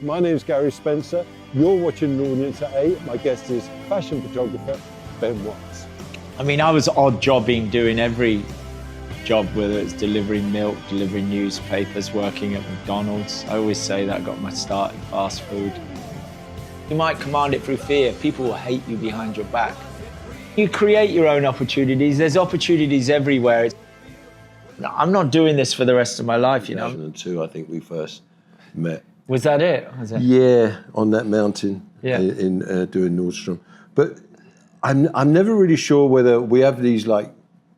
My name is Gary Spencer. You're watching An Audience at 8. My guest is fashion photographer Ben Watts. I mean, I was odd jobbing, doing every job, whether it's delivering milk, delivering newspapers, working at McDonald's. I always say that I got my start in fast food. You might command it through fear. People will hate you behind your back. You create your own opportunities. There's opportunities everywhere. I'm not doing this for the rest of my life, you know. 2002, I think we first met. Was that it? Was it? Yeah, on that mountain in doing Nordstrom. But I'm never really sure whether we have these like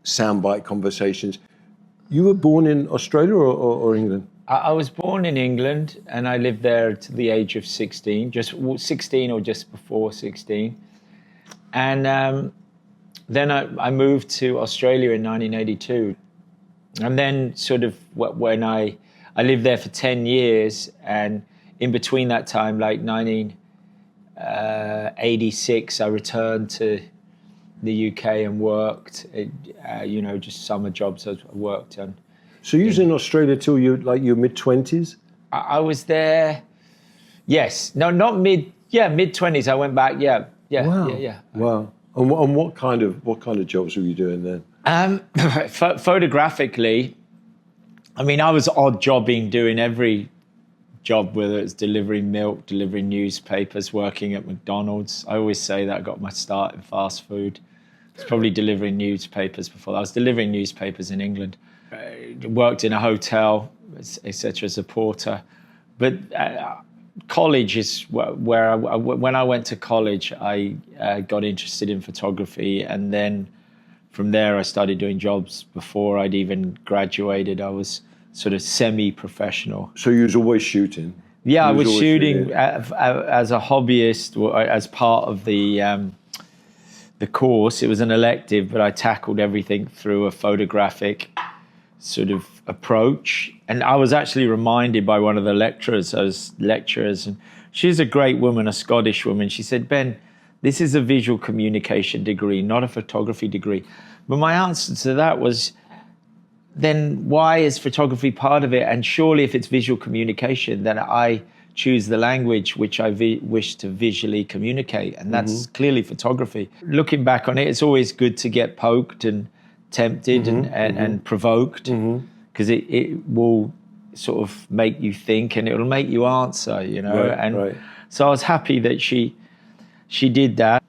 soundbite conversations. You were born in Australia or England? I was born in England and I lived there to the age of 16, just 16 or just before 16. And then I moved to Australia in 1982. And then sort of when I lived there for 10 years, and in between that time, like 1986, I returned to the UK and worked, just summer jobs I worked on. So you was in Australia till your mid-20s? I was there, yes. No, not mid-20s. I went back, yeah. Wow. And what kind of jobs were you doing then? Photographically, I mean, I was odd jobbing, doing every job, whether it's delivering milk, delivering newspapers, working at McDonald's. I always say that I got my start in fast food. I was probably delivering newspapers before. I was delivering newspapers in England. I worked in a hotel, etc., as a porter. But college is where when I went to college, I got interested in photography, and then from there I started doing jobs. Before I'd even graduated, I was sort of semi-professional. So you was always shooting? Yeah, I was shooting as a hobbyist, as part of the course. It was an elective, but I tackled everything through a photographic sort of approach. And I was actually reminded by one of the lecturers, and she's a great woman, a Scottish woman. She said, "Ben, this is a visual communication degree, not a photography degree." But my answer to that was, then why is photography part of it? And surely if it's visual communication, then I choose the language which I wish to visually communicate. And that's clearly photography. Looking back on it, it's always good to get poked and tempted and provoked, because it will sort of make you think and it will make you answer, you know. Right. So I was happy that she did that.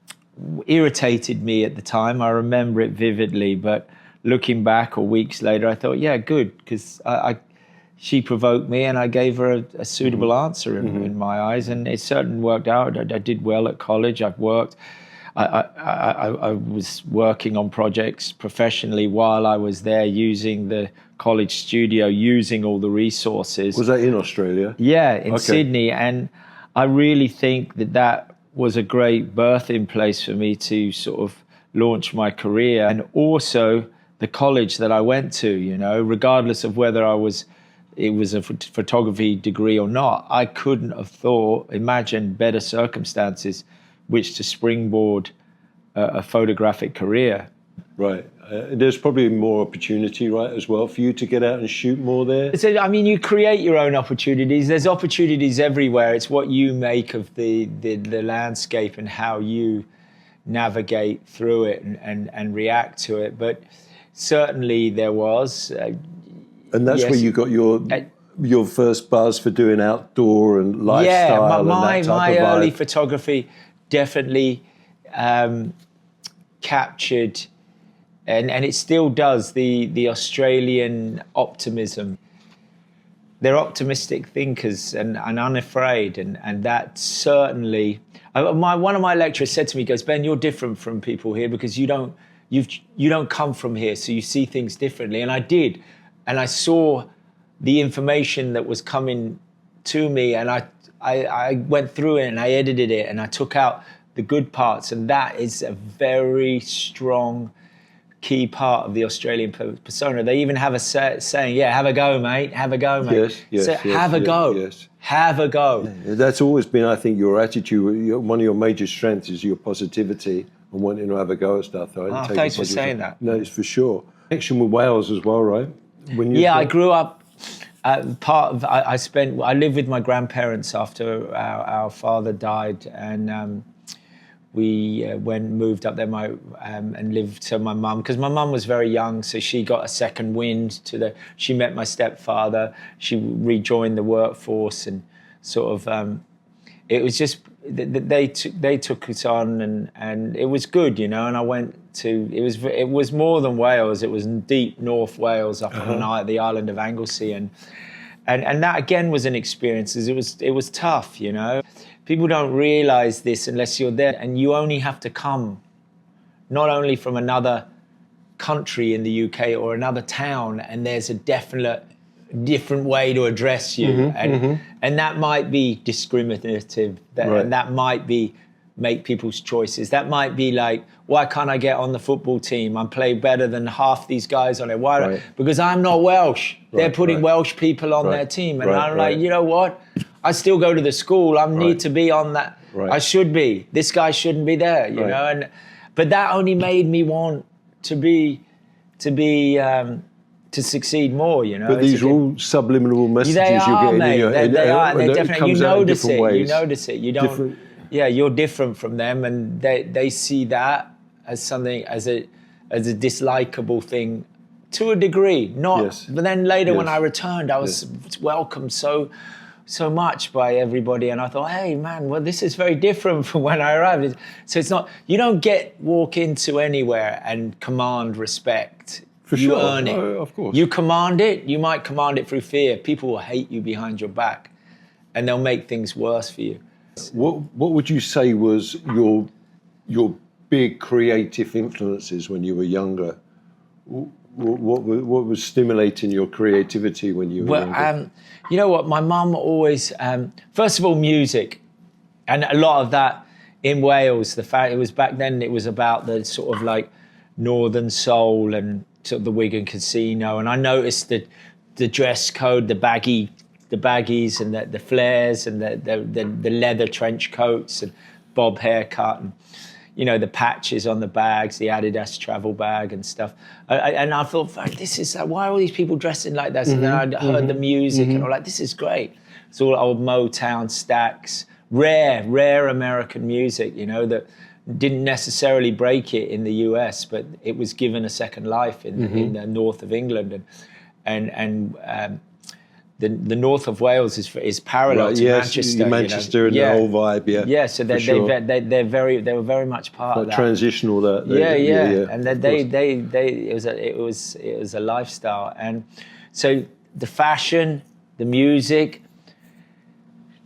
Irritated me at the time. I remember it vividly, but looking back or weeks later, I thought, yeah, good, because she provoked me and I gave her a suitable answer in my eyes, and it certainly worked out. I did well at college. I've worked. I was working on projects professionally while I was there, using the college studio, using all the resources. Was that in Australia? Yeah, in Sydney. And I really think that was a great birthing place for me to sort of launch my career. And also the college that I went to, you know, regardless of whether it was a photography degree or not, I couldn't have imagined better circumstances which to springboard a photographic career. Right. There's probably more opportunity, right, as well, for you to get out and shoot more there? So, I mean, you create your own opportunities. There's opportunities everywhere. It's what you make of the landscape and how you navigate through it and react to it. But certainly there was. And that's where you got your first buzz for doing outdoor and lifestyle. Yeah, and that type my of early vibe. photography definitely captured, and it still does, the Australian optimism. They're optimistic thinkers and unafraid, and that certainly. One of my lecturers said to me, he goes, "Ben, you're different from people here because you don't come from here, so you see things differently." And I did, and I saw the information that was coming to me, and I went through it and I edited it and I took out the good parts, and that is a very strong key part of the Australian persona. They even have a saying, "Yeah, have a go, mate. Have a go, mate." Yes. Have a go. Yes. Have a go. Yeah, that's always been, I think, your attitude. One of your major strengths is your positivity and wanting to have a go at stuff. Thanks for saying that. No, it's for sure. Connection with Wales as well, right? I grew up I lived with my grandparents after our father died, and we moved up there and lived to my mum, because my mum was very young, so she got a second wind she met my stepfather, she rejoined the workforce, and sort of it was just they took us on, and it was good, and I went to, it was more than Wales, it was deep North Wales up on the island of Anglesey, and that again was an experience. It was tough, People don't realize this unless you're there, and you only have to come not only from another country in the UK or another town, and there's a different way to address you, and that might be discriminative, and that might be make people's choices. That might be like, why can't I get on the football team? I'm playing better than half these guys on it. Why? Right. Because I'm not Welsh. They're putting Welsh people on their team, and I'm like, you know what? I still go to the school. I need to be on that. I should be. This guy shouldn't be there, you know. But that only made me want to succeed more, But these are all subliminal messages they you're are, getting. Mate. They are. They're definitely. You notice it. Ways. You notice it. You don't. Yeah, you're different from them, and they see that as something, as a dislikable thing, to a degree. Not. But then later, when I returned, I was welcomed so much by everybody, and I thought, hey man, well, this is very different from when I arrived. So it's not, you don't walk into anywhere and command respect. For you sure. earn it. Of course. You command it. You might command it through fear. People will hate you behind your back, and they'll make things worse for you. What would you say was your big creative influences when you were younger? What was stimulating your creativity when you were younger? You know what? My mum always, first of all, music, and a lot of that in Wales. The fact it was back then, it was about the sort of like northern soul and sort of the Wigan Casino, and I noticed that the dress code, the baggies and the flares and the leather trench coats and bob haircut and the patches on the bags, the Adidas travel bag and stuff. And I thought, this is why are all these people dressing like this? And then I heard the music and I'm like, this is great. It's all old Motown, Stax, rare American music, that didn't necessarily break it in the US, but it was given a second life in the north of England, and the north of Wales is parallel to Manchester. Manchester and the whole vibe, yeah. So they were very much part of that. Transitional, and it was a lifestyle, and so the fashion, the music.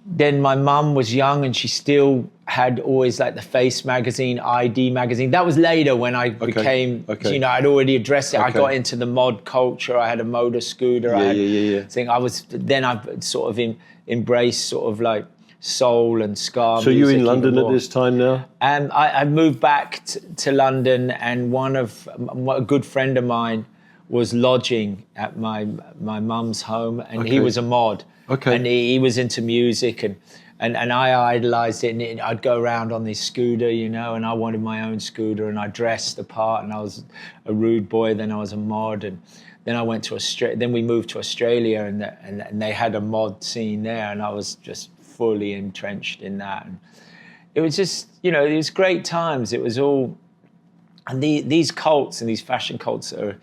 Then my mum was young, and she still had always like the Face magazine, ID magazine. That was later when I became, I'd already addressed it. I got into the mod culture. I had a motor scooter. I sort of embraced sort of like soul and ska. So you in London at this time now? And I moved back to London, and a good friend of mine was lodging at my mum's home, and he was a mod. And he was into music, and I idolized it, and I'd go around on this scooter, and I wanted my own scooter, and I dressed the part, and I was a rude boy, then I was a mod, and then I went to Australia, then we moved to Australia, and they had a mod scene there, and I was just fully entrenched in that. And it was just, it was great times. It was all, and these cults and these fashion cults are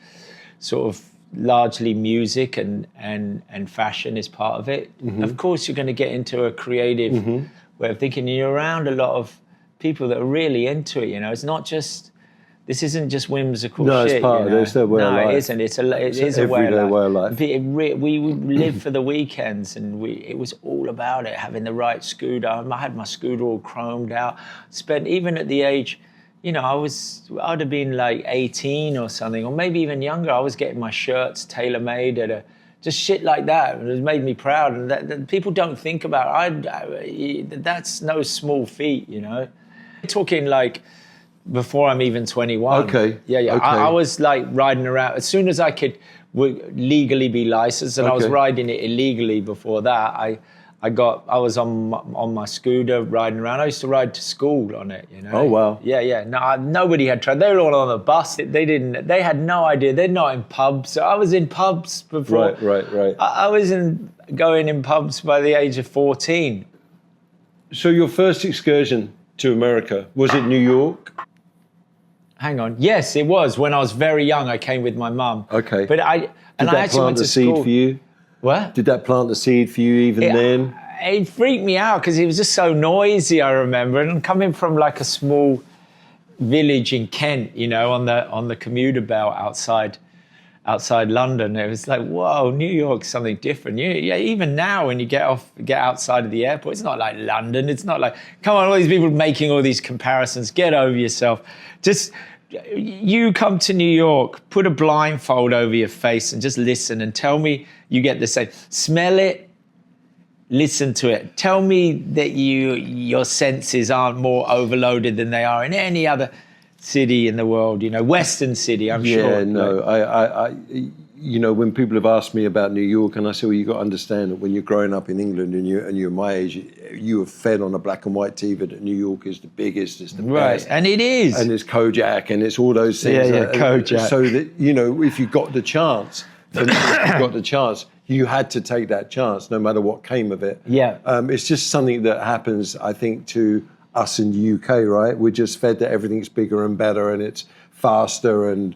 sort of largely music and fashion is part of it. Of course, you're going to get into a creative way of thinking. You're around a lot of people that are really into it. It's not just, this isn't just whimsical shit. No, it's part of it. It's their way of life. No, it isn't. It is a way of life. We lived for the weekends, and it was all about it, having the right scooter. I had my scooter all chromed out. Spent, even at the age, I'd have been like 18 or something, or maybe even younger. I was getting my shirts tailor-made just shit like that. It made me proud, and that people don't think about it. That's no small feat, Talking like before I'm even 21. Okay. Yeah. Okay. I was like riding around as soon as I could legally be licensed, and I was riding it illegally before that. I was on my scooter riding around. I used to ride to school on it, you know. Oh, wow. Yeah. No, nobody had tried. They were all on the bus. They had no idea. They're not in pubs. I was in pubs before. Right. I was going in pubs by the age of 14. So your first excursion to America, was it New York? Hang on. Yes, it was. When I was very young, I came with my mum. Okay. But I actually went to seed school. for you? What? Did that plant the seed for you even then? It freaked me out because it was just so noisy, I remember. And coming from like a small village in Kent, you know, on the commuter belt outside London, it was like, whoa, New York's something different. Yeah, even now when you get outside of the airport, it's not like London. It's not like, come on, all these people making all these comparisons. Get over yourself. Just, you come to New York, put a blindfold over your face and just listen and tell me you get the same. Smell it, listen to it. Tell me that your senses aren't more overloaded than they are in any other city in the world, you know, Western city, I'm sure. Yeah, no, I you know, when people have asked me about New York, and I say, well, you got to understand that when you're growing up in England and you're my age, you are fed on a black and white TV that New York is the biggest, it's the best. And it is. And it's Kojak and it's all those things. Yeah, Kojak. So that, you know, if you got the chance, you had to take that chance no matter what came of it. Yeah. It's just something that happens, I think, to us in the UK, right? We're just fed that everything's bigger and better and it's faster and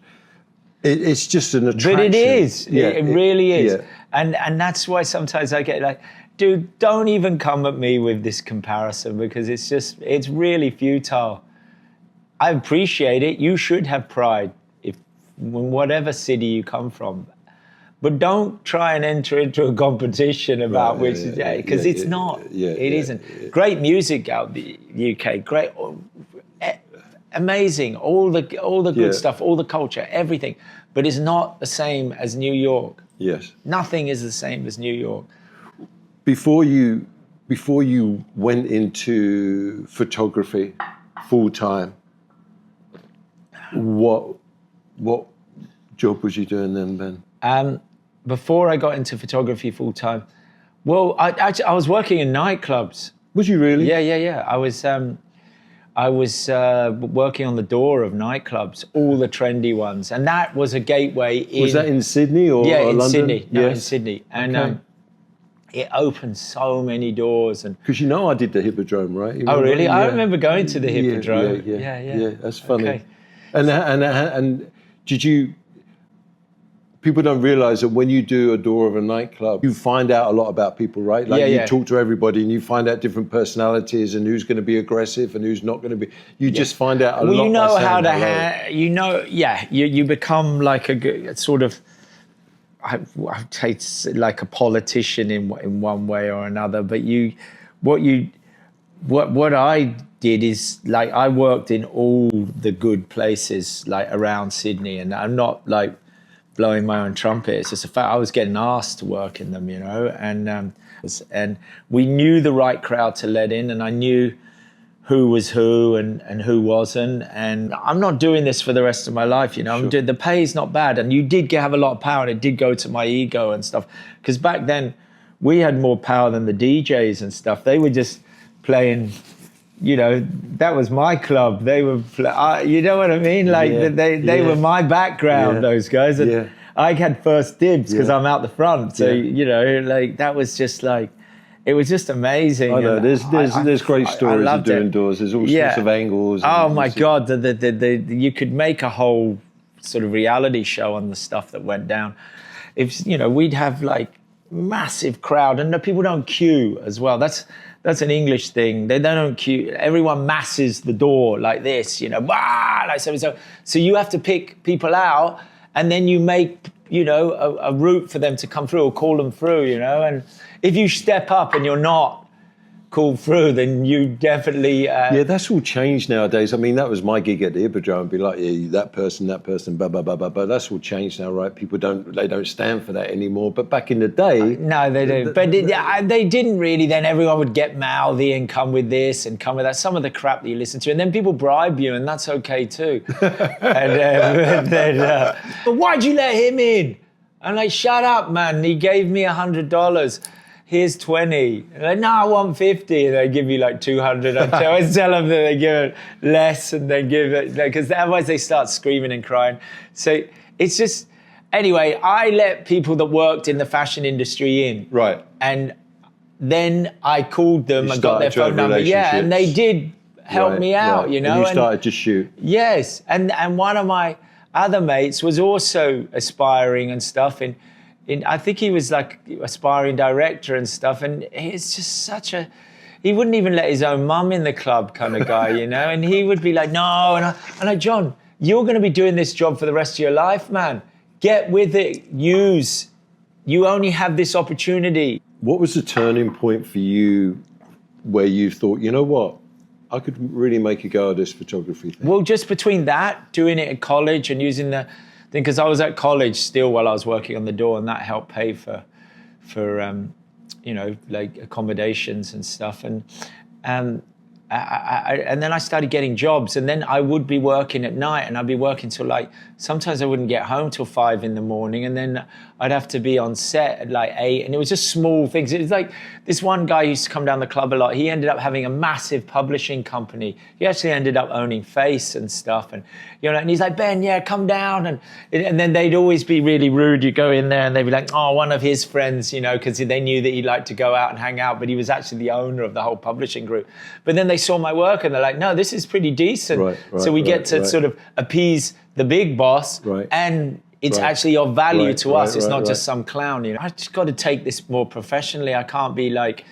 it's just an attraction. But it is. Yeah, it really is. Yeah. And that's why sometimes I get like, dude, don't even come at me with this comparison because it's really futile. I appreciate it. You should have pride in whatever city you come from. But don't try and enter into a competition about because it's not. It isn't. Great music out the UK. Great, amazing. All the good stuff, all the culture, everything. But it's not the same as New York. Yes. Nothing is the same as New York. Before you went into photography full time, what job was you doing then, Ben? Before I got into photography full time, well, I was working in nightclubs. Was you really? Yeah. I was working on the door of nightclubs, all the trendy ones, and that was a gateway. Was that in Sydney or in London? Sydney. No, yes. in Sydney, and it opened so many doors. And because you know I did the Hippodrome, right? Oh, really? Yeah. I remember going to the Hippodrome. Yeah. That's funny. Okay. And did you? People don't realize that when you do a door of a nightclub, you find out a lot about people, right? Like you talk to everybody and you find out different personalities and who's going to be aggressive and who's not going to be. You just find out a lot. Well, you know how to you become like a sort of, I'd say it's like a politician in one way or another. But what I did is like I worked in all the good places like around Sydney, and I'm not like blowing my own trumpet. It's just a fact I was getting asked to work in them, you know, and we knew the right crowd to let in, and I knew who was who and who wasn't. And I'm not doing this for the rest of my life, you know. Sure. The pay's not bad, and you did have a lot of power, and it did go to my ego and stuff. Because back then, we had more power than the DJs and stuff. They were just playing. You know, that was my club. They were, you know what I mean? Like they were my background, those guys. And I had first dibs because I'm out the front. So, you know, like that was just like, it was just amazing. I know, there's great stories of doing doors. There's all sorts of angles. Oh my God, you could make a whole sort of reality show on the stuff that went down. If, you know, we'd have like massive crowd and people don't queue as well. That's an English thing. They don't queue. Everyone masses the door like this, you know, like so. So you have to pick people out, and then you make, you know, a route for them to come through or call them through, you know. And if you step up and you're not called through, then you definitely. That's all changed nowadays. I mean, that was my gig at the Hippodrome. Be like, that person, blah blah blah blah. But that's all changed now, right? People don't stand for that anymore. But back in the day, no, they do. But they didn't really. Then everyone would get mouthy and come with this and come with that. Some of the crap that you listen to, and then people bribe you, and that's okay too. And then, but why'd you let him in? I'm like, shut up, man. He gave me $100. here's 20. And like, no, I want 50. And they give you like 200. I always tell them that they give it less and they give it, because otherwise they start screaming and crying. So it's just, anyway, I let people that worked in the fashion industry in. Right. And then I called them and got their phone number. Yeah, and they did help me out, you know. And you started to shoot. Yes, and one of my other mates was also aspiring and stuff. In I think he was like aspiring director and stuff. And he's just he wouldn't even let his own mum in the club kind of guy, you know. And he would be like, no, and I'm like, John, you're going to be doing this job for the rest of your life, man. Get with it. You only have this opportunity. What was the turning point for you where you thought, you know what, I could really make a go of this photography thing? Well, just between that, doing it at college and using the thing, because I was at college still while I was working on the door, and that helped pay for you know, like accommodations and stuff. And and then I started getting jobs, and then I would be working at night, and I'd be working till like, sometimes I wouldn't get home till 5 a.m, and then I'd have to be on set at like 8, and it was just small things. It was like this one guy used to come down the club a lot. He ended up having a massive publishing company. He actually ended up owning Face and stuff, and you know, and he's like, Ben, yeah, come down, and then they'd always be really rude. You go in there, and they'd be like, oh, one of his friends, you know, because they knew that he liked to go out and hang out, but he was actually the owner of the whole publishing group. But then they saw my work, and they're like, no, this is pretty decent. So we get to sort of appease the big boss, and it's actually of value to us. It's not just some clown, you know. I just got to take this more professionally. I can't be like,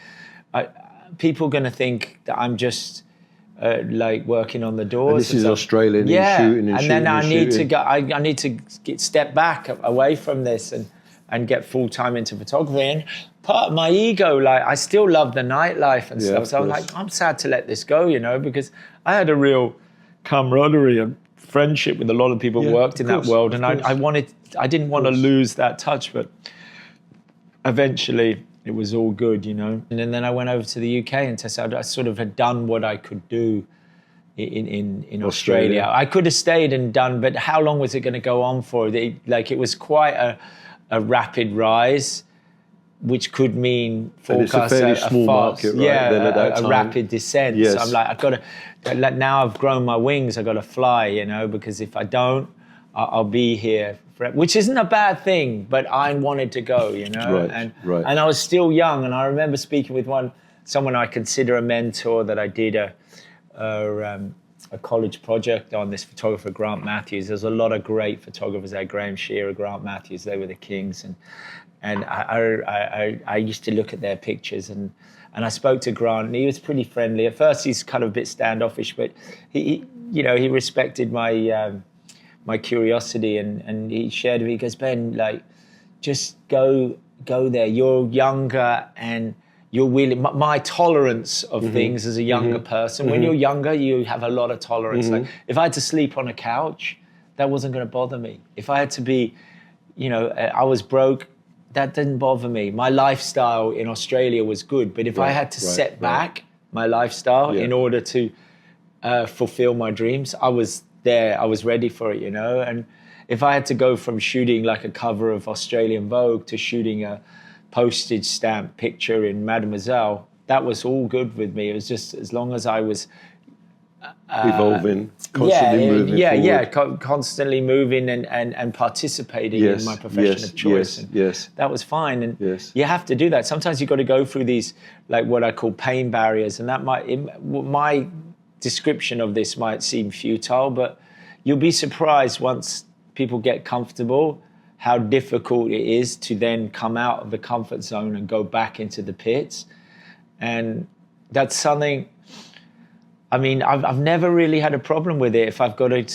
people are going to think that I'm just like working on the doors. And this is Australian, shooting and then I need to get step back away from this and get full time into photography. And part of my ego, like, I still love the nightlife and stuff. So I'm like, I'm sad to let this go, you know, because I had a real camaraderie and friendship with a lot of people who worked in that world, and I didn't want to lose that touch, but eventually it was all good, you know. And then I went over to the UK, and I sort of had done what I could do in Australia. I could have stayed and done, but how long was it going to go on for? It was quite a rapid rise, which could mean forecast and it's a fairly small market, right? Then at that time, a rapid descent. Yes. So I'm like, I've got to. Like, now I've grown my wings. I've got to fly, you know, because if I don't, I'll be here, which isn't a bad thing. But I wanted to go, you know, and I was still young. And I remember speaking with someone I consider a mentor that I did a college project on, this photographer, Grant Matthews. There's a lot of great photographers there, Graham Shearer, Grant Matthews. They were the kings, and I used to look at their pictures, and I spoke to Grant, and he was pretty friendly. At first, he's kind of a bit standoffish, but he respected my my curiosity, and he shared with me. He goes, Ben, like, just go there. You're younger, and you're willing. My tolerance of things as a younger person. When you're younger, you have a lot of tolerance. Like, if I had to sleep on a couch, that wasn't going to bother me. If I had to be, you know, I was broke, that didn't bother me. My lifestyle in Australia was good, but if I had to set back my lifestyle in order to fulfill my dreams, I was there. I was ready for it, you know. And if I had to go from shooting like a cover of Australian Vogue to shooting a postage stamp picture in Mademoiselle, that was all good with me. It was just, as long as I was evolving, constantly moving forward. Constantly moving and participating in my profession of choice. That was fine. And you have to do that. Sometimes you've got to go through these, like what I call pain barriers, and that my description of this might seem futile, but you'll be surprised once people get comfortable how difficult it is to then come out of the comfort zone and go back into the pits. And that's something, I mean, I've never really had a problem with it. If I've got I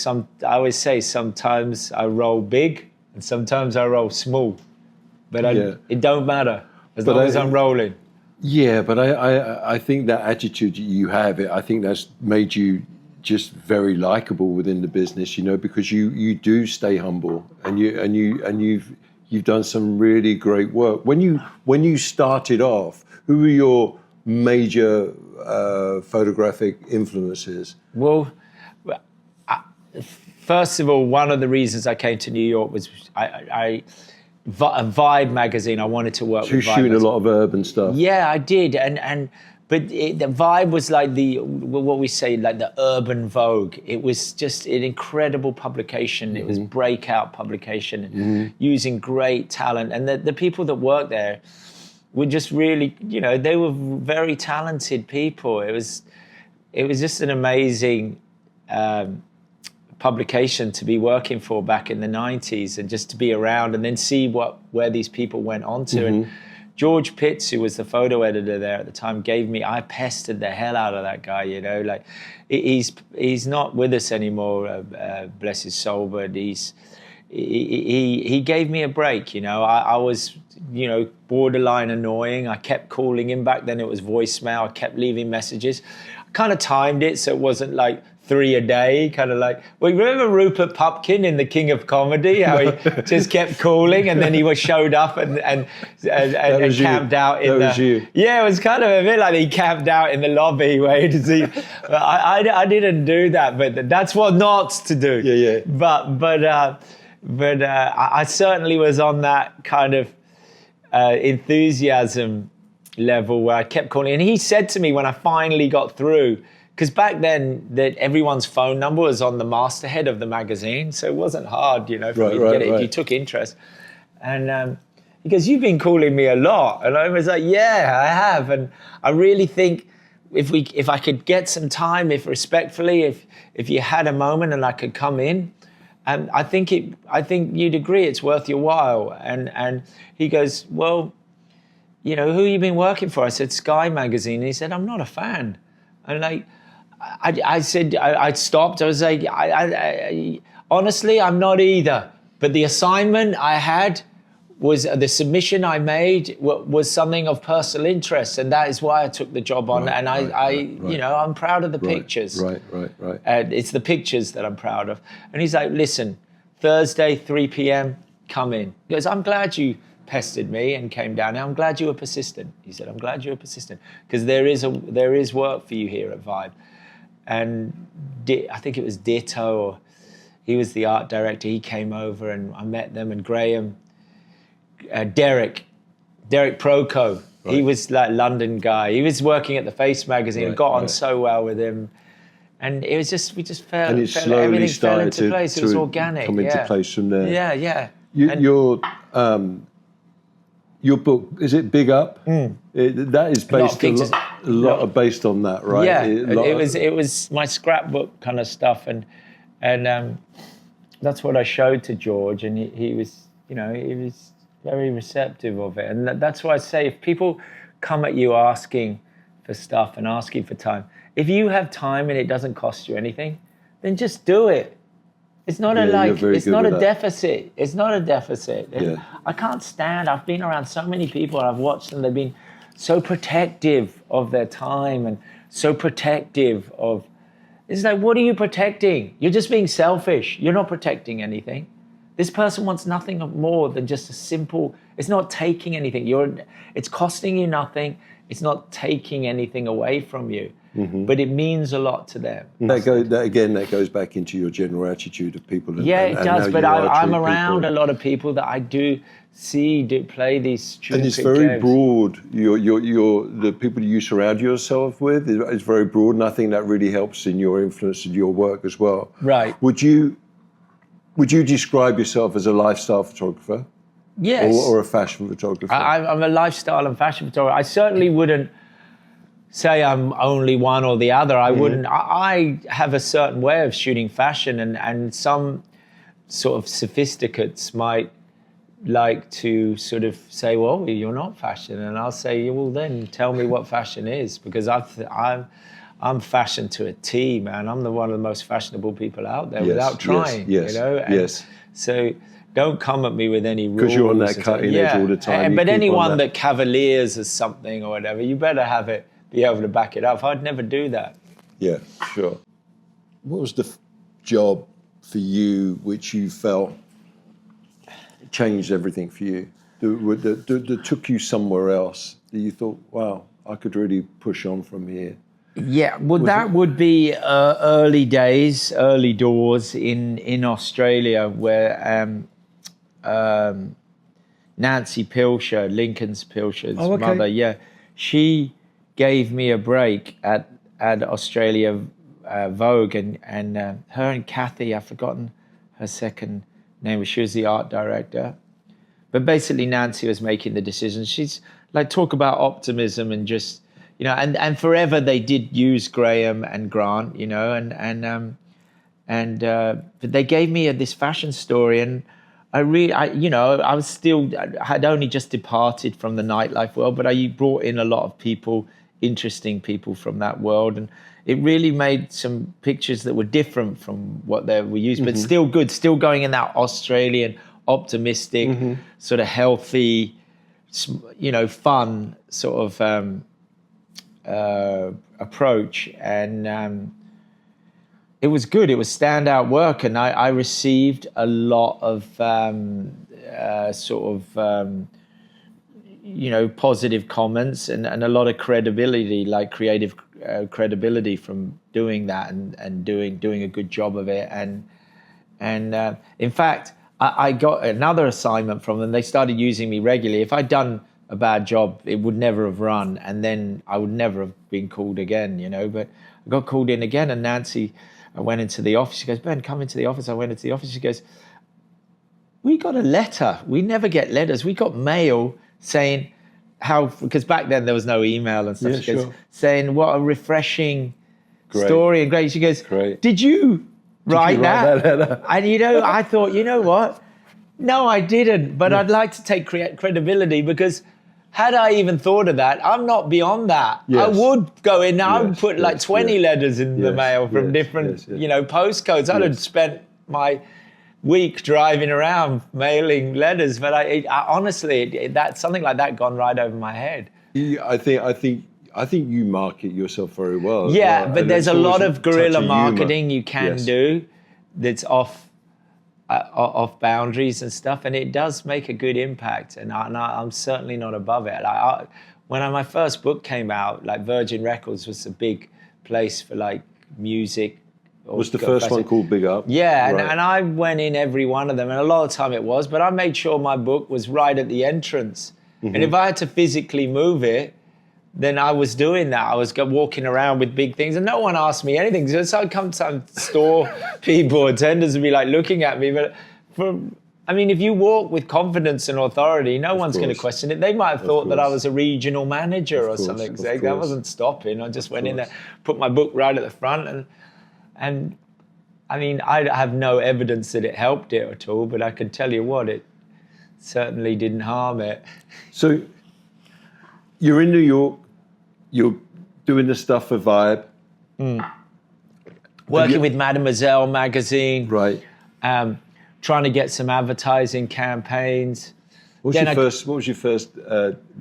always say, sometimes I roll big and sometimes I roll small, but it don't matter as long as I'm rolling. Yeah, but I think that attitude you have, I think that's made you just very likable within the business, you know, because you do stay humble, and you've done some really great work. When you started off, who were your major photographic influences? Well, first of all, one of the reasons I came to New York was Vibe magazine. I wanted to work So you're with Vibe shooting a magazine. lot of urban stuff. Yeah, I did, but the Vibe was like what we say, like the urban Vogue. It was just an incredible publication. It was breakout publication, using great talent, and the people that worked there were just really, they were very talented people. It was just an amazing publication to be working for back in the 90s, and just to be around and then see where these people went on to. And George Pitts, who was the photo editor there at the time, I pestered the hell out of that guy, like he's not with us anymore, bless his soul, but he gave me a break, I was, borderline annoying. I kept calling him. Back then it was voicemail. I kept leaving messages. I kind of timed it so it wasn't like 3 a day, kind of like, well, remember Rupert Pupkin in The King of Comedy, how he just kept calling and then he showed up and camped out in Yeah, it was kind of a bit like he camped out in the lobby waiting to see. I didn't do that, but that's what not to do. Yeah. But I certainly was on that kind of enthusiasm level where I kept calling. And he said to me when I finally got through, because back then that everyone's phone number was on the masthead of the magazine, so it wasn't hard, for me to get it if you took interest. And he goes, "You've been calling me a lot," and I was like, "Yeah, I have." And I really think if I could get some time, if you had a moment and I could come in, and I think you'd agree it's worth your while. And he goes, "Well, who have you been working for?" I said, "Sky Magazine." And he said, "I'm not a fan." And I said, I stopped. I was like, I honestly, I'm not either. But the assignment I had was, the submission I made was something of personal interest. And that is why I took the job on. I'm proud of the pictures. Right. It's the pictures that I'm proud of. And he's like, "Listen, Thursday, 3 p.m., come in." He goes, "I'm glad you pestered me and came down here. I'm glad you were persistent." He said, "I'm glad you were persistent because there is work for you here at Vibe." And I think it was Ditto, or he was the art director. He came over and I met them, and Graham, Derek Proco. Right. He was like a London guy. He was working at the Face magazine and got on so well with him. And it was just, we just felt, and it slowly everything started fell into place. It was organic. Come into place from there. Yeah. Your book, is it Big Up? That is based a lot based on that, right? Yeah, it was my scrapbook kind of stuff, and that's what I showed to George, and he was very receptive of it, and that's why I say if people come at you asking for stuff and asking for time, if you have time and it doesn't cost you anything, then just do it. It's not it's not a deficit. It's not a deficit. Yeah. I can't stand, I've been around so many people and I've watched them, they've been so protective of their time and so protective of, it's like, what are you protecting? You're just being selfish. You're not protecting anything. This person wants nothing more than just a simple, it's not taking anything. It's costing you nothing. It's not taking anything away from you. But it means a lot to them. That goes back into your general attitude of people. It does. But I'm around a lot of people that I do see play these stupid games. And it's very broad. The people you surround yourself with is very broad, and I think that really helps in your influence and your work as well. Right. Would you describe yourself as a lifestyle photographer? Yes. Or a fashion photographer? I'm a lifestyle and fashion photographer. I certainly wouldn't say I'm only one or the other. I wouldn't. I have a certain way of shooting fashion, and some sort of sophisticates might like to sort of say, "Well, you're not fashion," and I'll say, "Well, then tell me what fashion is," because I'm fashion to a T, man. I'm one of the most fashionable people out there without trying. Yes. So don't come at me with any rules. Because you're on that cutting edge all the time. But anyone that cavaliers as something or whatever, you better be able to back it up. I'd never do that. Yeah, sure. What was the job for you which you felt changed everything for you? That took you somewhere else that you thought, wow, I could really push on from here? Yeah, well, that would be early doors in Australia, where Nancy Pilcher, Lincoln's Pilcher's Oh, okay. mother. Yeah, she gave me a break at Australia Vogue, and her and Kathy, I've forgotten her second name, she was the art director. But basically, Nancy was making the decisions. She's like, talk about optimism and just, you know, and forever they did use Graham and Grant, you know, but they gave me this fashion story, and I had only just departed from the nightlife world, but I brought in a lot of people, interesting people from that world, and it really made some pictures that were different from what they were used, but still good, still going in that Australian, optimistic, sort of healthy, you know, fun sort of approach, and it was good. It was standout work, and I received a lot of you know, positive comments and a lot of credibility, like creative credibility from doing that and doing a good job of it. And in fact, I got another assignment from them. They started using me regularly. If I'd done a bad job, it would never have run, and then I would never have been called again, you know. But I got called in again, and Nancy, I went into the office. She goes, Ben, come into the office. I went into the office. She goes, we got a letter. We never get letters. We got mail saying how, because back then there was no email and stuff. Yeah, She goes, sure. saying what a refreshing story and great. She goes, Great. did you write that? letter? And, you know, I thought, you know what? No, I didn't. But I'd like to take credibility, because had I even thought of that, I'm not beyond that. Yes. I would go in now and put like 20 yes. letters in the mail from different, you know, postcodes. I'd have spent my week driving around mailing letters, but I honestly, that something like that gone right over my head. I think you market yourself very well. Yeah, well. but And there's it's a lot always of guerrilla touch marketing humor. you can do that's off boundaries and stuff, and it does make a good impact. And I'm certainly not above it. When my first book came out, like Virgin Records was a big place for like music. Was the first one called Big Up? Yeah, Right. and I went in every one of them, and a lot of time it was, but I made sure my book was right at the entrance. And if I had to physically move it, then I was doing that. I was walking around with big things, and no one asked me anything. So I'd come to some store people, attendants would be like looking at me. But I mean, if you walk with confidence and authority, no one's going to question it. They might have thought that I was a regional manager or something. So that wasn't stopping. I just went in there, put my book right at the front, and I mean, I have no evidence that it helped it at all, but I can tell you what, it certainly didn't harm it. So you're in New York, you're doing the stuff for Vibe. Working with Mademoiselle magazine. Right. Trying to get some advertising campaigns. What was your first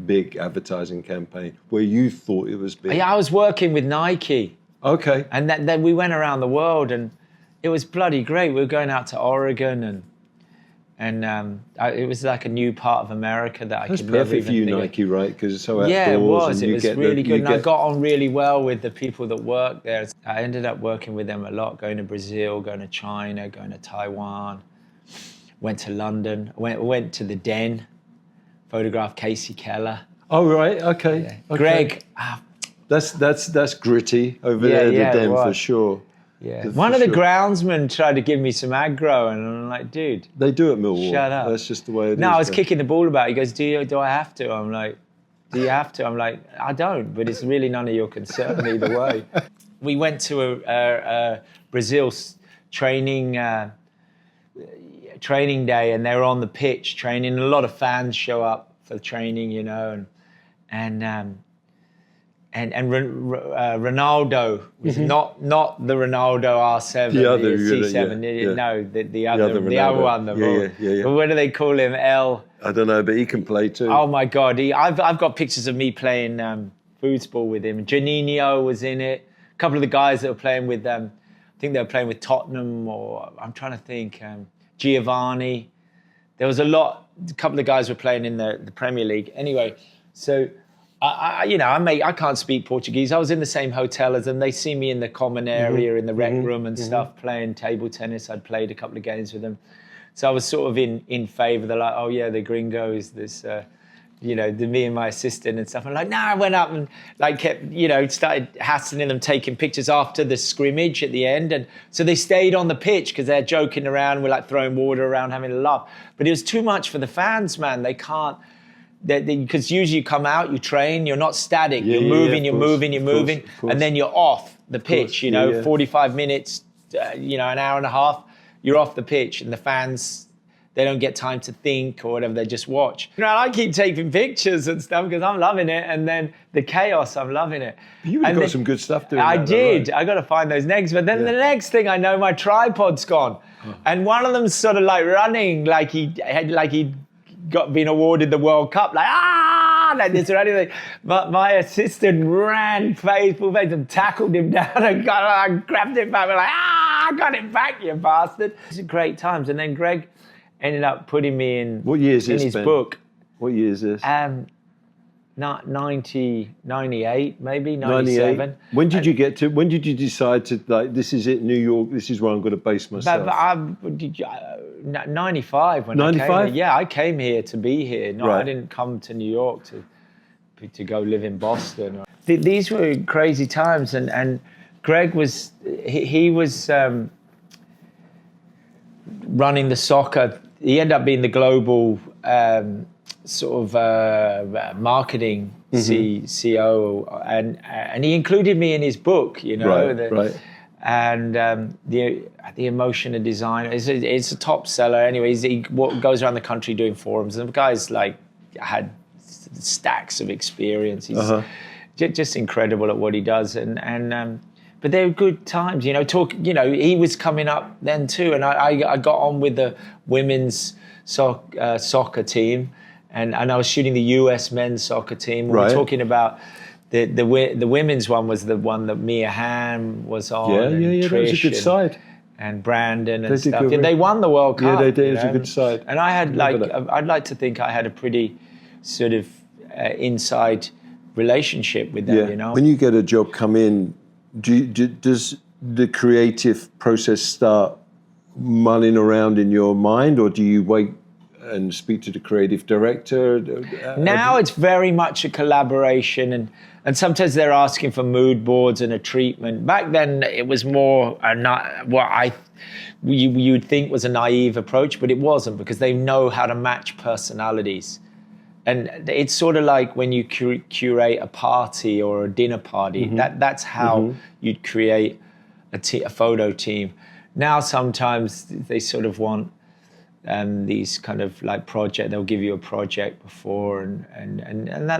big advertising campaign where you thought it was big? Yeah, I was working with Nike. Okay. And then we went around the world, and it was bloody great. We were going out to Oregon, and it was like a new part of America that I That's could never perfect for you, even think of. Nike, right? Because it's so outdoors. Yeah, it was. And It was really good. And I got on really well with the people that worked there. I ended up working with them a lot, going to Brazil, going to China, going to Taiwan. Went to London. Went to the Den, photographed Casey Keller. Oh, right. Okay. Yeah. Okay. Greg. That's gritty over there, the Den, for sure. Yeah. One of the groundsmen tried to give me some aggro, and I'm like, dude. They do at Millwall. Shut up. That's just the way it is. No, I was then. kicking the ball about. He goes, do I have to? I'm like, do you have to? I'm like, I don't, but it's really none of your concern either way. We went to a Brazil training day, and they were on the pitch training, and a lot of fans show up for training, you know, and Ronaldo was not the Ronaldo R7, the other C7, no, the other one. Yeah. But what do they call him? I don't know, but he can play too. Oh my God, I've got pictures of me playing foosball with him. Janino was in it. A couple of the guys that were playing with I think they were playing with Tottenham, or I'm trying to think, Giovanni. There was a couple of guys were playing in the Premier League. Anyway, so I can't speak Portuguese. I was in the same hotel as them. They see me in the common area in the rec room and stuff, playing table tennis. I'd played a couple of games with them. So I was sort of in favour. They're like, oh yeah, the gringos, this, me and my assistant and stuff. I'm like, I went up and like kept, started hassling them, taking pictures after the scrimmage at the end. And so they stayed on the pitch because they're joking around. We're like throwing water around, having a laugh. But it was too much for the fans, man. They can't, because usually you come out, you train, you're not static. You're moving, you're moving. And then you're off the pitch, 45 minutes, an hour and a half, you're off the pitch. And the fans, they don't get time to think or whatever, they just watch. I keep taking pictures and stuff because I'm loving it. And then the chaos, I'm loving it. You've got some good stuff doing I that, did. Right? I got to find those next. But then the next thing I know, my tripod's gone. Oh. And one of them's sort of like running like he'd been awarded the World Cup, like this or anything. But my assistant ran full face and tackled him down and grabbed him back. We're like, I got him back, you bastard. It's great times. And then Greg ended up putting me in, what year is this, his Ben? book. What year is this? 98, maybe 97. When did you decide to, like, this is it, New York, this is where I'm going to base myself? 95 when 95? I came here. Yeah, I came here to be here. No, right. I didn't come to New York to go live in Boston. These were crazy times, and Greg was, he was running the soccer. He ended up being the global marketing CEO, and he included me in his book, Right. And the emotion of design, it's a top seller. Anyways, he goes around the country doing forums, and the guy's like had stacks of experience. He's just incredible at what he does, and but they were good times, he was coming up then too, and I got on with the women's soccer team, and I was shooting the US men's soccer team. We were talking about the women's one was the one that Mia Hamm was on. Yeah, Trish, that was a good side. And Brandon and stuff. They won the World Cup. Yeah, they did. It was a good side. And I had I'd like to think I had a pretty sort of inside relationship with them, When you get a job come in, does the creative process start mulling around in your mind, or do you wait and speak to the creative director? Now it's very much a collaboration, and sometimes they're asking for mood boards and a treatment. Back then it was more what you'd think was a naive approach, but it wasn't, because they know how to match personalities. And it's sort of like when you curate a party or a dinner party, that's how you'd create a photo team. Now sometimes they sort of want these kind of like project, they'll give you a project before, and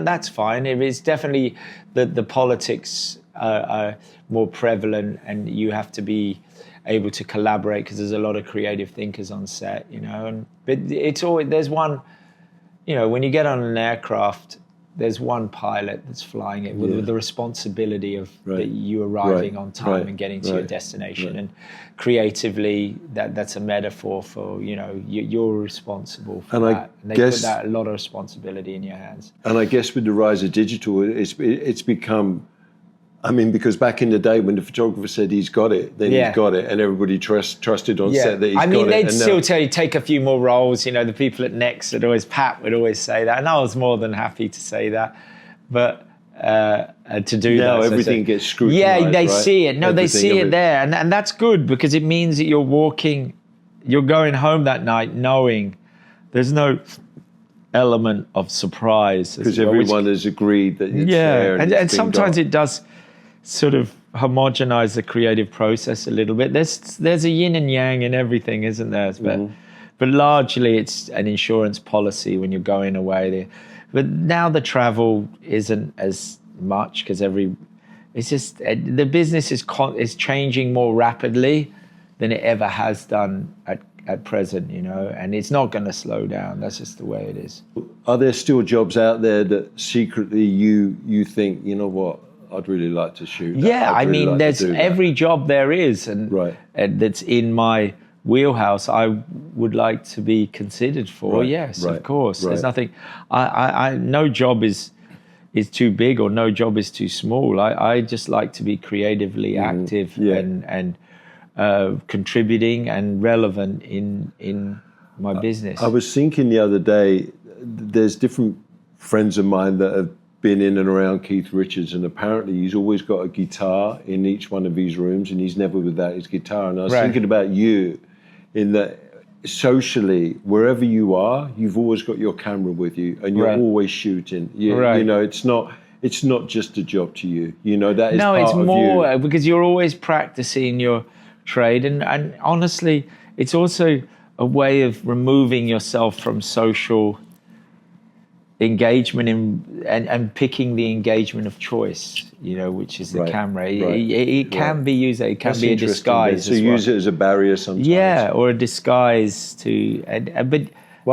that's fine. It is definitely the politics are more prevalent, and you have to be able to collaborate because there's a lot of creative thinkers on set, but it's always, there's one, when you get on an aircraft, there's one pilot that's flying it with the responsibility of that you arriving on time and getting to your destination. And creatively, that's a metaphor for, you're responsible for that. And they put a lot of responsibility in your hands. And I guess with the rise of digital, it's become, because back in the day when the photographer said he's got it, then he's got it, and everybody trusted on set that he's got it. They'd still tell you, take a few more rolls. The people at Next Pat would always say that, and I was more than happy to say that. But to do now that, everything gets scrutinized. Yeah, they see it. Everything they see it there, and that's good, because it means that you're going home that night knowing there's no element of surprise, because everyone has agreed that it's there. And sometimes it does sort of homogenize the creative process a little bit. There's a yin and yang in everything, isn't there? But largely it's an insurance policy when you're going away there. But now the travel isn't as much, because it's just the business is changing more rapidly than it ever has done at present, and it's not going to slow down. That's just the way it is. Are there still jobs out there that secretly you think, what, I'd really like to shoot? There's every job there is, and that's in my wheelhouse, I would like to be considered for. Yes, of course. There's nothing. No job is too big, or no job is too small. I just like to be creatively active and contributing and relevant in my business. I was thinking the other day, there's different friends of mine that have been in and around Keith Richards, and apparently he's always got a guitar in each one of his rooms, and he's never without his guitar. And I was thinking about you, in that socially, wherever you are, you've always got your camera with you, and you're always shooting. You know, it's not just a job to you. You know, that is part of you. No, it's more because you're always practicing your trade, and honestly, it's also a way of removing yourself from social engagement and picking the engagement of choice, you know, which is the camera. It can be used, it can be a disguise. So use it as a barrier sometimes. Yeah, or a disguise to, but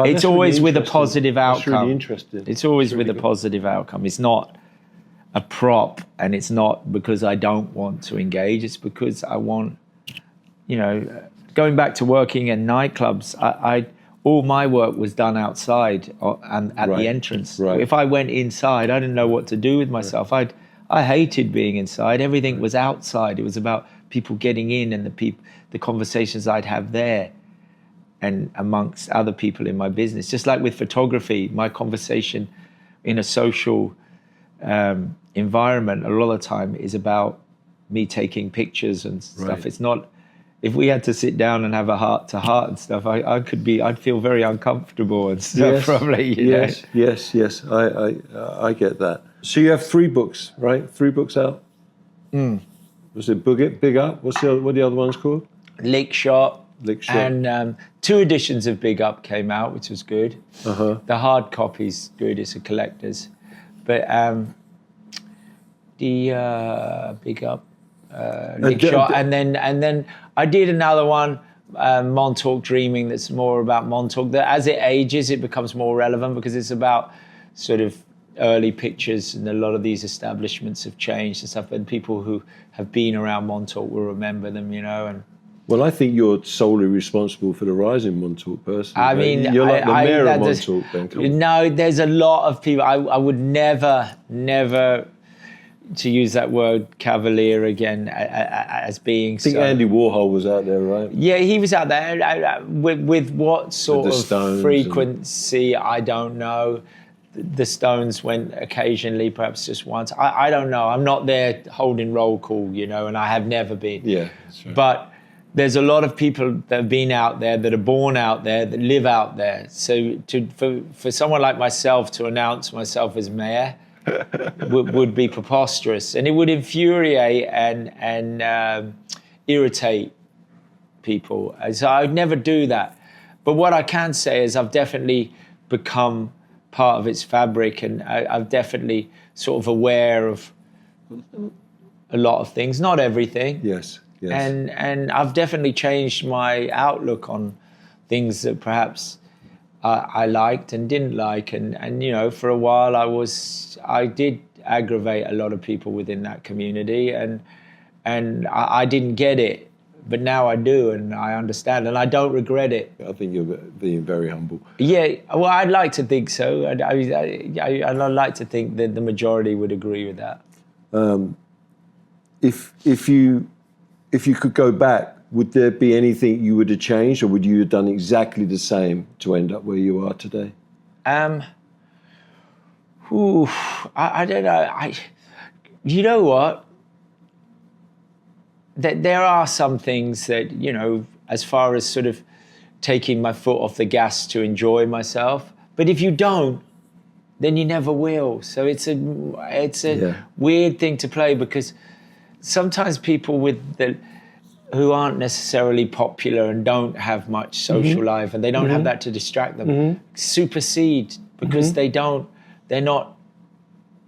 it's always with a positive outcome. That's really interesting. It's always with a positive outcome. It's not a prop, and it's not because I don't want to engage. It's because I want, you know, going back to working in nightclubs, all my work was done outside and at the entrance. If I went inside, I didn't know what to do with myself. I hated being inside. Everything was outside. It was about people getting in and the conversations I'd have there and amongst other people in my business. Just like with photography, my conversation in a social environment a lot of the time is about me taking pictures and stuff. It's not. If we had to sit down and have a heart-to-heart and stuff, I'd feel very uncomfortable and stuff. Probably. Yes. I get that. So you have 3 books, right? 3 books out. Was it Big Up? What are the other ones called? Lick Shot. And 2 editions of Big Up came out, which was good. The hard copy's good. It's a collector's, but the Big Up. Lick Shot, and then I did another one, Montauk Dreaming, that's more about Montauk. That as it ages, it becomes more relevant because it's about sort of early pictures, and a lot of these establishments have changed and stuff. And people who have been around Montauk will remember them, you know. And well, I think you're solely responsible for the rise in Montauk, personally. I mean, you're like the mayor of Montauk, then. No, there's a lot of people. I would never, to use that word cavalier again as being. I think Andy Warhol was out there, right? Yeah, he was out there. With what sort of frequency, I don't know. The Stones went occasionally, perhaps just once. I don't know. I'm not there holding roll call, you know, and I have never been. Yeah, that's right. But there's a lot of people that have been out there, that are born out there, that live out there. So for someone like myself to announce myself as mayor, would be preposterous, and it would infuriate and irritate people. So I'd never do that. But what I can say is I've definitely become part of its fabric, and I've definitely sort of aware of a lot of things, not everything. Yes. And I've definitely changed my outlook on things that perhaps I liked and didn't like, and you know, for a while I did aggravate a lot of people within that community, and I didn't get it, but now I do, and I understand, and I don't regret it. I think you're being very humble. Yeah, well, I'd like to think so. I'd like to think that the majority would agree with that. If you could go back, would there be anything you would have changed, or would you have done exactly the same to end up where you are today? I don't know. You know what? There are some things that, you know, as far as sort of taking my foot off the gas to enjoy myself. But if you don't, then you never will. So it's a weird thing to play, because sometimes people who aren't necessarily popular and don't have much social life, and they don't have that to distract them, supersede because they're not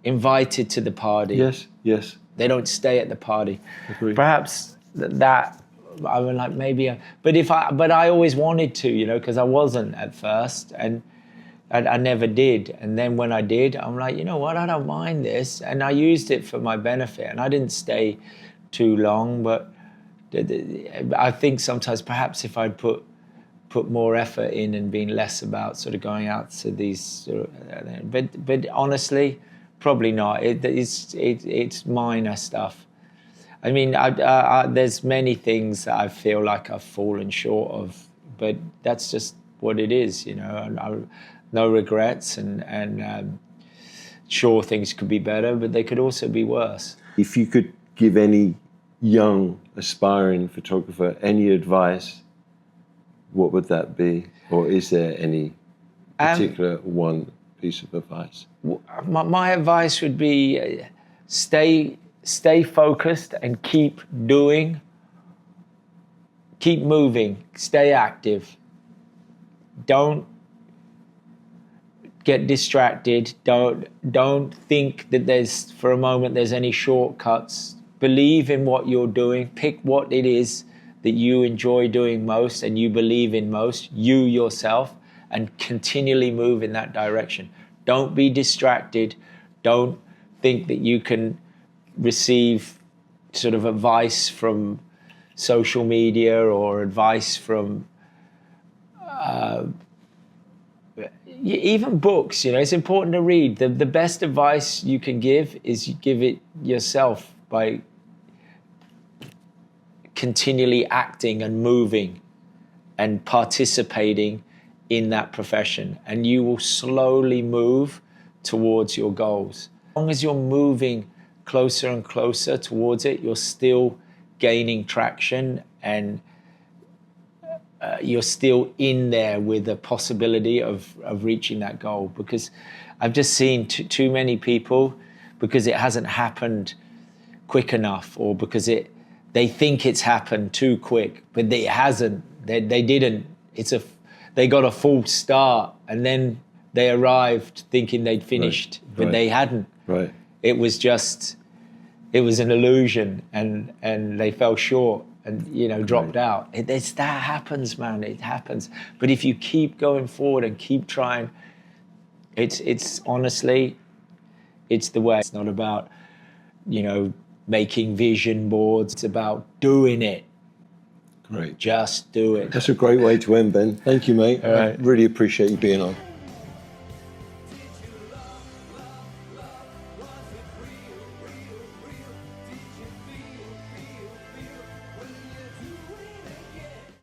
invited to the party. Yes. They don't stay at the party. Agreed. Perhaps that I mean, like maybe, but I always wanted to, you know, because I wasn't at first, and I never did. And then when I did, I'm like, you know what, I don't mind this, and I used it for my benefit, and I didn't stay too long, but I think sometimes perhaps if I'd put more effort in and been less about sort of going out to these, but honestly, probably not. It's minor stuff. I mean, there's many things that I feel like I've fallen short of, but that's just what it is, you know. No regrets, and sure, things could be better, but they could also be worse. If you could give any young aspiring photographer any advice, what would that be? Or is there any particular one piece of advice? My advice would be stay focused and keep doing, keep moving, stay active. Don't get distracted. Don't think that there's, for a moment, there's any shortcuts. Believe in what you're doing. Pick what it is that you enjoy doing most and you believe in most, you yourself, and continually move in that direction. Don't be distracted. Don't think that you can receive sort of advice from social media or advice from even books. You know, it's important to read. The best advice you can give is you give it yourself by continually acting and moving and participating in that profession, and you will slowly move towards your goals. As long as you're moving closer and closer towards it, you're still gaining traction, and you're still in there with the possibility of reaching that goal. Because I've just seen too many people, because it hasn't happened quick enough, or because they think it's happened too quick, but it hasn't. They didn't. They got a false start, and then they arrived thinking they'd finished, but they hadn't. Right. It was an illusion, and they fell short and, you know, dropped out. That happens, man. It happens. But if you keep going forward and keep trying, it's honestly, it's the way. It's not about, you know, making vision boards. It's about doing it. Great. Just do it. That's a great way to end, Ben. Thank you, mate. All right. I really appreciate you being on.